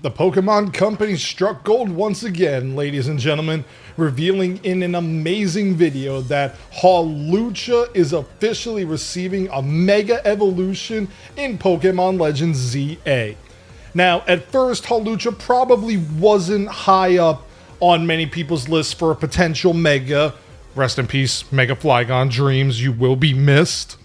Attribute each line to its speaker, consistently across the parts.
Speaker 1: The Pokemon Company struck gold once again, ladies and gentlemen, revealing in an amazing video that Hawlucha is officially receiving a Mega Evolution in Pokemon Legends ZA. Now, at first, Hawlucha probably wasn't high up on many people's lists for a potential Mega. Rest in peace, Mega Flygon Dreams, you will be missed.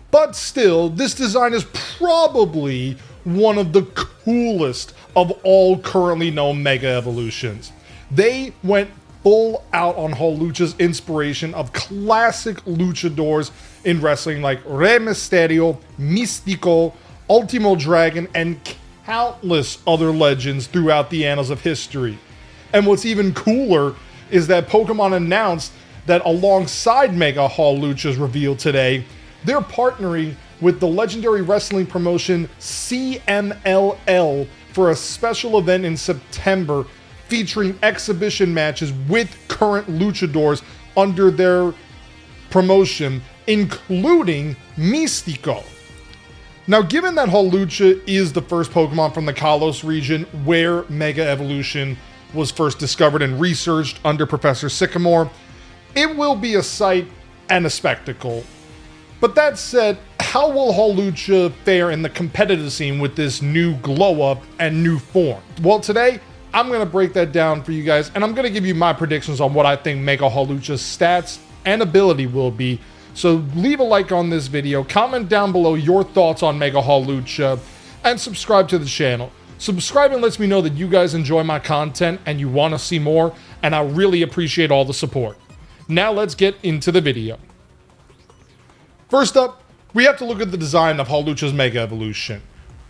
Speaker 1: But still, this design is probably one of the coolest of all currently known Mega Evolutions. They went full out on Hawlucha's inspiration of classic luchadors in wrestling like Rey Mysterio, Místico, Ultimo Dragon, and countless other legends throughout the annals of history. And what's even cooler is that Pokemon announced that alongside Mega Hawlucha's reveal today, they're partnering with the legendary wrestling promotion CMLL for a special event in September featuring exhibition matches with current luchadors under their promotion, including Místico. Now, given that Hawlucha is the first Pokemon from the Kalos region where Mega Evolution was first discovered and researched under Professor Sycamore, it will be a sight and a spectacle. But that said, how will Hawlucha fare in the competitive scene with this new glow-up and new form? Well, today, I'm going to break that down for you guys, and I'm going to give you my predictions on what I think Mega Hawlucha's stats and ability will be. So leave a like on this video, comment down below your thoughts on Mega Hawlucha, and subscribe to the channel. Subscribing lets me know that you guys enjoy my content and you want to see more, and I really appreciate all the support. Now let's get into the video. First up, we have to look at the design of Hawlucha's Mega Evolution.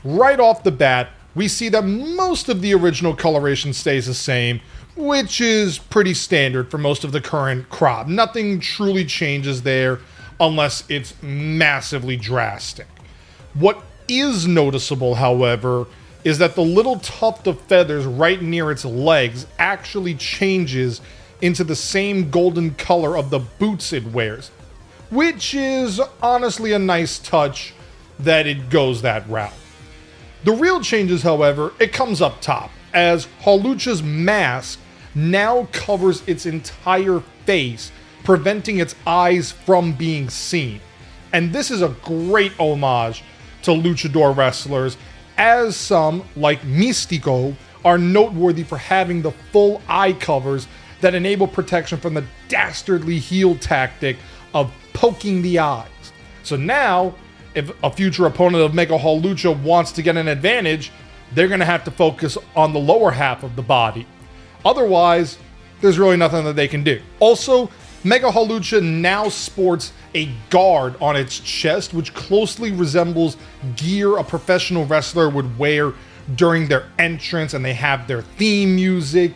Speaker 1: Right off the bat, we see that most of the original coloration stays the same, which is pretty standard for most of the current crop. Nothing truly changes there unless it's massively drastic. What is noticeable, however, is that the little tuft of feathers right near its legs actually changes into the same golden color of the boots it wears, which is honestly a nice touch that it goes that route. The real changes, however, it comes up top, as Hawlucha's mask now covers its entire face, preventing its eyes from being seen. And this is a great homage to luchador wrestlers, as some, like Místico, are noteworthy for having the full eye covers that enable protection from the dastardly heel tactic of poking the eyes. So now, if a future opponent of Mega Hawlucha wants to get an advantage, they're going to have to focus on the lower half of the body. Otherwise, there's really nothing that they can do. Also, Mega Hawlucha now sports a guard on its chest, which closely resembles gear a professional wrestler would wear during their entrance, and they have their theme music.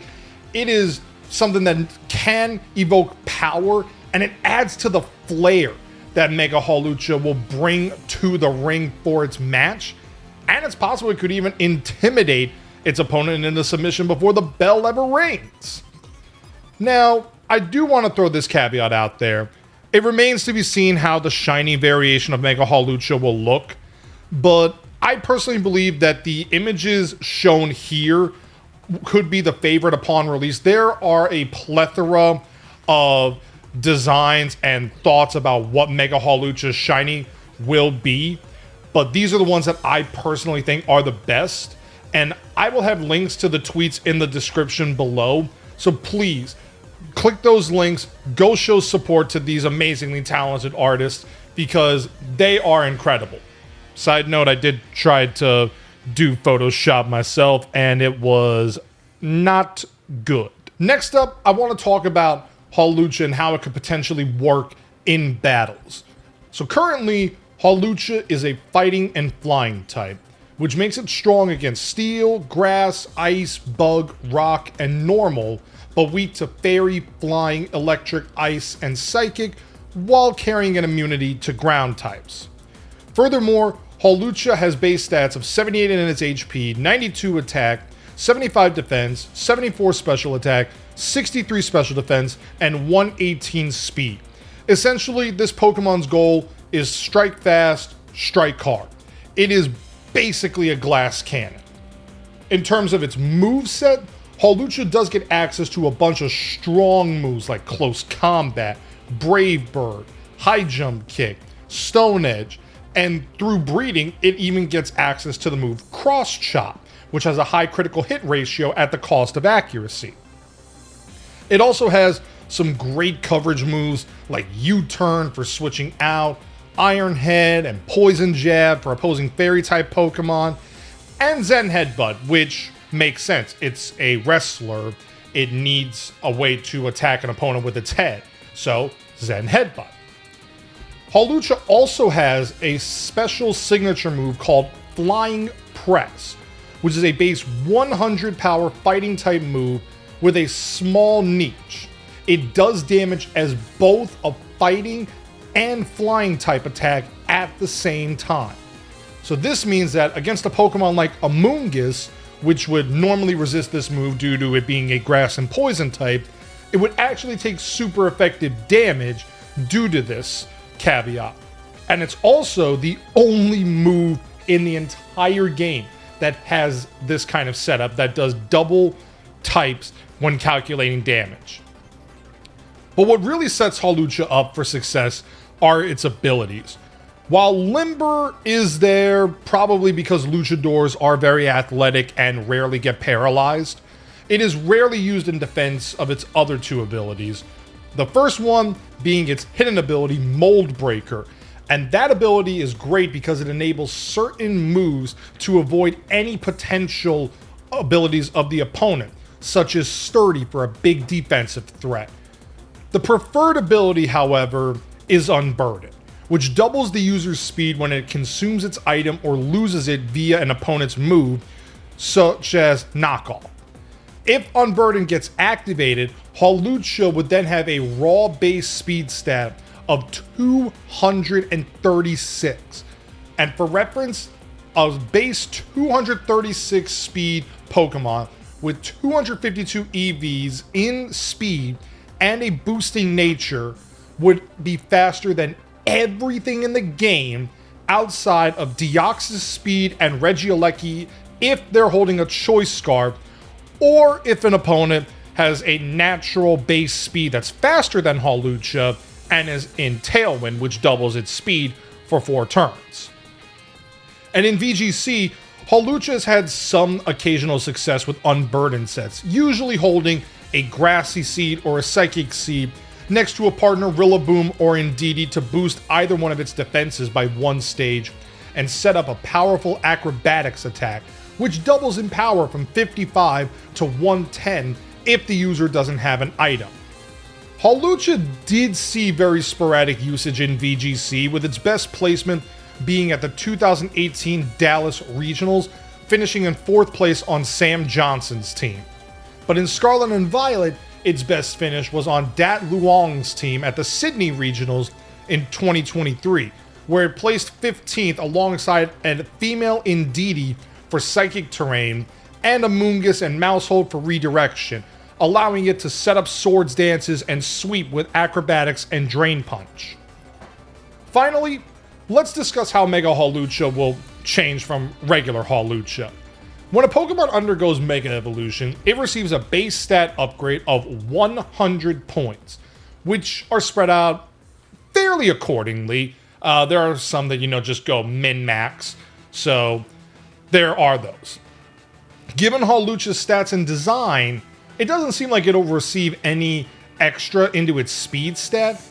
Speaker 1: It is something that can evoke power, and it adds to the flair that Mega Hawlucha will bring to the ring for its match. And it's possible it could even intimidate its opponent into submission before the bell ever rings. Now, I do want to throw this caveat out there. It remains to be seen how the shiny variation of Mega Hawlucha will look, but I personally believe that the images shown here could be the favorite upon release. There are a plethora of designs and thoughts about what Mega Hawlucha's shiny will be, but these are the ones that I personally think are the best, and I will have links to the tweets in the description below, so please click those links, go show support to these amazingly talented artists, because they are incredible. Side note, I did try to do Photoshop myself, and it was not good. Next up, I want to talk about Hawlucha and how it could potentially work in battles. So currently, Hawlucha is a fighting and flying type, which makes it strong against steel, grass, ice, bug, rock, and normal, but weak to fairy, flying, electric, ice, and psychic, while carrying an immunity to ground types. Furthermore, Hawlucha has base stats of 78 in its HP, 92 attack, 75 defense, 74 special attack, 63 special defense, and 118 speed. Essentially, this Pokemon's goal is strike fast, strike hard. It is basically a glass cannon. In terms of its moveset, Hawlucha does get access to a bunch of strong moves like Close Combat, Brave Bird, High Jump Kick, Stone Edge, and through breeding, it even gets access to the move Cross Chop, which has a high critical hit ratio at the cost of accuracy. It also has some great coverage moves like U-Turn for switching out, Iron Head and Poison Jab for opposing Fairy-type Pokemon, and Zen Headbutt, which makes sense. It's a wrestler. It needs a way to attack an opponent with its head. So, Zen Headbutt. Hawlucha also has a special signature move called Flying Press, which is a base 100 power fighting type move with a small niche. It does damage as both a fighting and flying type attack at the same time. So this means that against a Pokemon like Amoonguss, which would normally resist this move due to it being a grass and poison type, it would actually take super effective damage due to this caveat. And it's also the only move in the entire game that has this kind of setup that does double types when calculating damage. But what really sets Hawlucha up for success are its abilities. While Limber is there probably because luchadors are very athletic and rarely get paralyzed, it is rarely used in defense of its other two abilities. The first one being its hidden ability, Mold Breaker. And that ability is great because it enables certain moves to avoid any potential abilities of the opponent, such as Sturdy for a big defensive threat. The preferred ability, however, is Unburden, which doubles the user's speed when it consumes its item or loses it via an opponent's move, such as Knockoff. If Unburden gets activated, Hawlucha would then have a raw base speed stat of 236. And for reference, a base 236 speed Pokemon with 252 EVs in speed and a boosting nature would be faster than everything in the game outside of Deoxys Speed and Regieleki if they're holding a Choice Scarf, or if an opponent has a natural base speed that's faster than Hawlucha and is in Tailwind, which doubles its speed for 4 turns. And in VGC, Hawlucha has had some occasional success with Unburdened sets, usually holding a Grassy Seed or a Psychic Seed next to a partner Rillaboom or Indeedee to boost either one of its defenses by 1 stage and set up a powerful Acrobatics attack, which doubles in power from 55 to 110 if the user doesn't have an item. Hawlucha did see very sporadic usage in VGC, with its best placement being at the 2018 Dallas Regionals, finishing in 4th place on Sam Johnson's team. But in Scarlet and Violet, its best finish was on Dat Luong's team at the Sydney Regionals in 2023, where it placed 15th alongside a female Indeedee for Psychic Terrain and Amoonguss and Mousehold for Redirection, allowing it to set up Swords Dances and sweep with Acrobatics and Drain Punch. Finally, let's discuss how Mega Hawlucha will change from regular Hawlucha. When a Pokemon undergoes Mega Evolution, it receives a base stat upgrade of 100 points, which are spread out fairly accordingly. There are some that, just go min-max, so there are those. Given Hawlucha's stats and design, it doesn't seem like it'll receive any extra into its speed stat,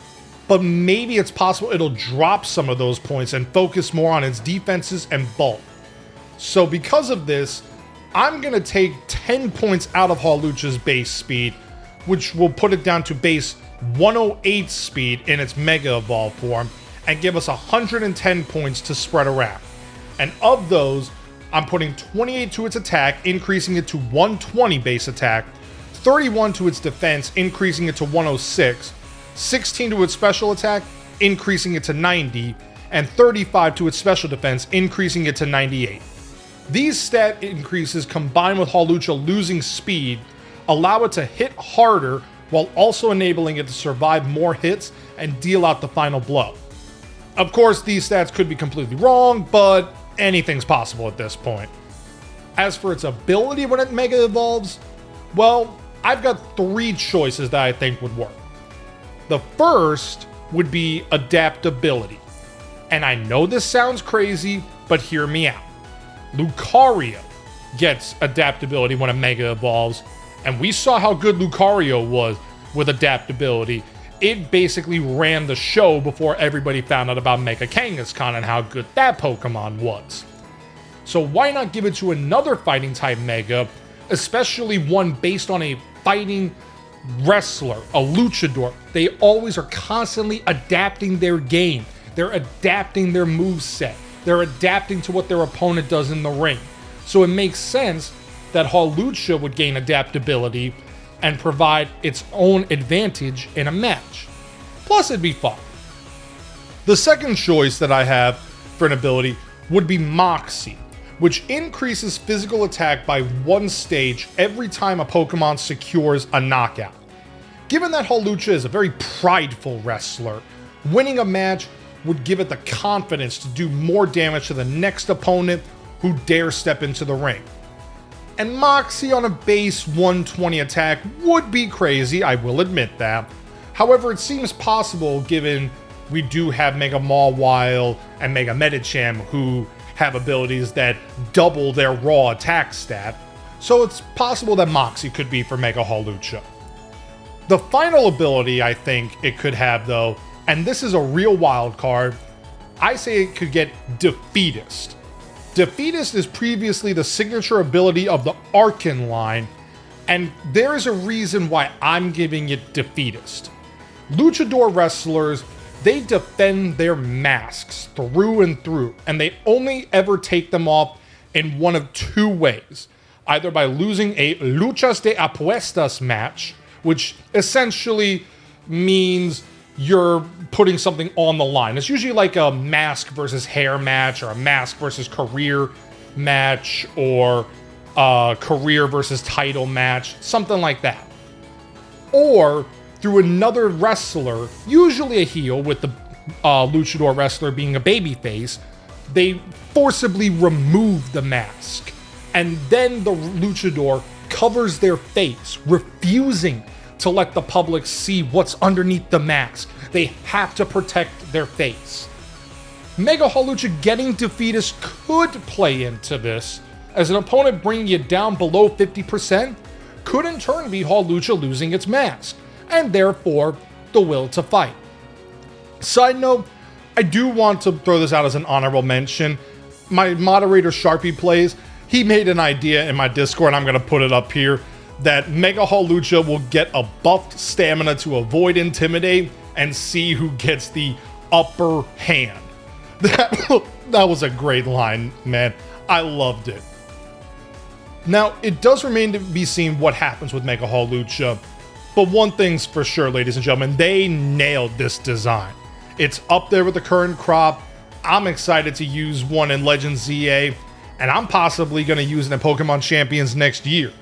Speaker 1: but maybe it's possible it'll drop some of those points and focus more on its defenses and bulk. So because of this, I'm going to take 10 points out of Hawlucha's base speed, which will put it down to base 108 speed in its Mega Evolve form, and give us 110 points to spread around. And of those, I'm putting 28 to its attack, increasing it to 120 base attack, 31 to its defense, increasing it to 106, 16 to its special attack, increasing it to 90, and 35 to its special defense, increasing it to 98. These stat increases, combined with Hawlucha losing speed, allow it to hit harder while also enabling it to survive more hits and deal out the final blow. Of course, these stats could be completely wrong, but anything's possible at this point. As for its ability when it Mega Evolves, well, I've got 3 choices that I think would work. The first would be adaptability. And I know this sounds crazy, but hear me out. Lucario gets adaptability when it Mega Evolves, and we saw how good Lucario was with adaptability. It basically ran the show before everybody found out about Mega Kangaskhan and how good that Pokemon was. So why not give it to another fighting type Mega, especially one based on a fighting wrestler, a luchador. They always are constantly adapting their game. They're adapting their moveset. They're adapting to what their opponent does in the ring. So it makes sense that Hawlucha would gain adaptability and provide its own advantage in a match. Plus, it'd be fun. The second choice that I have for an ability would be Moxie, which increases physical attack by 1 stage every time a Pokemon secures a knockout. Given that Hawlucha is a very prideful wrestler, winning a match would give it the confidence to do more damage to the next opponent who dare step into the ring. And Moxie on a base 120 attack would be crazy, I will admit that. However, it seems possible given we do have Mega Mawile and Mega Medicham who have abilities that double their raw attack stat, so it's possible that Moxie could be for Mega Hawlucha. The final ability I think it could have though, and this is a real wild card, I say it could get Defeatist. Defeatist is previously the signature ability of the Archon line, and there is a reason why I'm giving it Defeatist. Luchador wrestlers, they defend their masks through and through, and they only ever take them off in one of 2 ways. Either by losing a luchas de apuestas match, which essentially means you're putting something on the line. It's usually like a mask versus hair match, or a mask versus career match, or a career versus title match, something like that. Or through another wrestler, usually a heel, with the luchador wrestler being a babyface, they forcibly remove the mask. And then the luchador covers their face, refusing to let the public see what's underneath the mask. They have to protect their face. Mega Hawlucha getting Defeatist could play into this, as an opponent bringing you down below 50% could in turn be Hawlucha losing its mask, and therefore the will to fight. Side note, I do want to throw this out as an honorable mention. My moderator Sharpie Plays, he made an idea in my Discord, and I'm going to put it up here, that Mega Hawlucha will get a buffed stamina to avoid Intimidate and see who gets the upper hand. That was a great line, man. I loved it. Now, it does remain to be seen what happens with Mega Hawlucha, but one thing's for sure, ladies and gentlemen, they nailed this design. It's up there with the current crop. I'm excited to use one in Legends ZA, and I'm possibly going to use it in Pokemon Champions next year.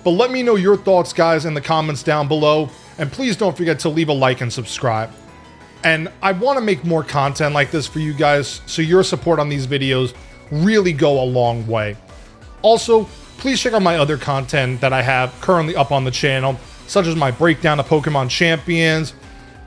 Speaker 1: But let me know your thoughts, guys, in the comments down below, and please don't forget to leave a like and subscribe. And I want to make more content like this for you guys, so your support on these videos really go a long way. Also, please check out my other content that I have currently up on the channel, such as my breakdown of Pokemon Champions,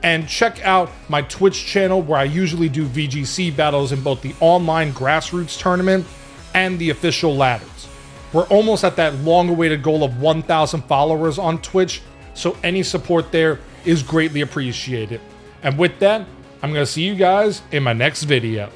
Speaker 1: and check out my Twitch channel where I usually do VGC battles in both the online grassroots tournament and the official ladders. We're almost at that long-awaited goal of 1,000 followers on Twitch, so any support there is greatly appreciated. And with that, I'm going to see you guys in my next video.